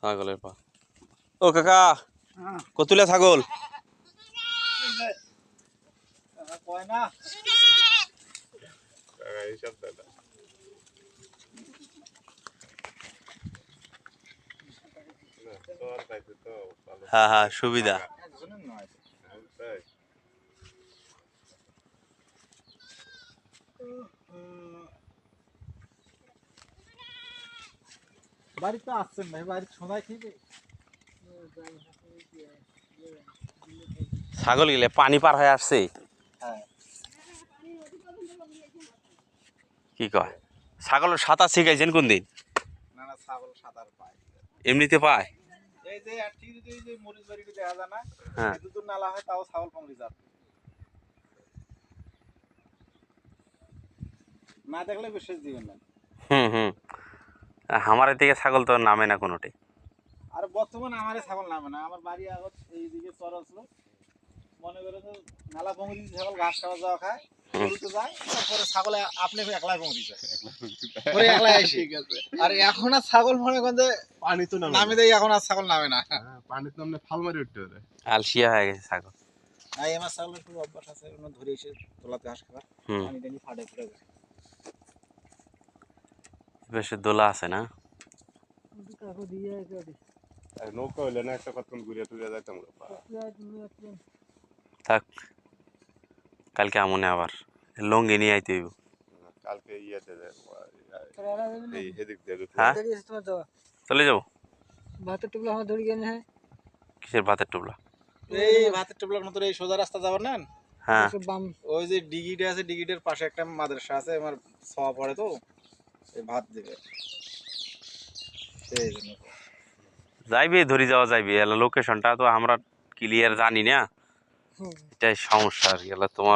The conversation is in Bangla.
ছাগলের পা। ও কাকা, কতুলা ছাগল? হ্যাঁ হ্যাঁ, সুবিধা। বাড়িতে আসছেন ভাই, বাড়ির সময় ঠিক ছাগল গেলে পানি পার হয়ে আসছে। হ্যাঁ। কি কয়? ছাগলের সাঁতার শিখাইছেন কোন দিন? না না, ছাগল সাঁতার পায়, এমনিতে পায়? এই যে আর ঠিক যদি এই যে মরিচ বাড়িতে দেখা যায় না, হ্যাঁ। দুধ নালা হয় তাও ছাগল পংরি যাত না দেখলে বিশ্বাস দিবেন না। হুম। আমার এদিকে ছাগল তো নামে না কোনোটি। আর বর্তমানে আমারে ছাগল নামে না, আমার বাড়ি আগত এইদিকে চর আসলো, মনে করে তো নালা পংরি ছাগল ঘাস খাওয়া যাওয়া খায়, গরুতে যায়, তারপরে ছাগলে আপনি একলাই পংরি যায়, পরে একলাই আসি। আর এখন আর ছাগল মনে করেন যে পানি তো নামে দেয়, এখন আর ছাগল নামে না। পানি তো নামলে ফাল মারি উঠতে পারে। আলসিয়া হয়ে গেছে ছাগল। আর আমার ছাগলের খুব অভ্যাস আছে, ধরে এসে তোলাতে ঘাস খাবার, হুম। পানি টানি ফাটে ফুটে যায়। বেশ দোলা আছে না? আর নৌকা হইলে না একটা কতক্ষণ ঘুরিয়ে টুরিয়ে যাইতাম। থাক, কালকে আমনে আবার লঙ্গি নিয়ে আইতে হইব। কালকে ইয়েতে এই এদিক দিয়ে হ্যাঁ, চলে যাবো। ভাতের টুকলো আমার ধরে গেছে। হ্যাঁ, কিসের ভাতের টুবলা? এই ভাতের টেবলার মতো এই সোজা রাস্তা যাবার না, হ্যাঁ, বাম ওই যে ডিগিটা আছে, ডিগিটার পাশে একটা মাদ্রাসা আছে, আমার ছোঁয়া পড়ে তো, এই ভাত দেবে সেই জন্য। যাইবে ধরে যাওয়া যাইবে, লোকেশনটা তো আমরা ক্লিয়ার জানি না, এটাই সমস্যা আর কি। তোমার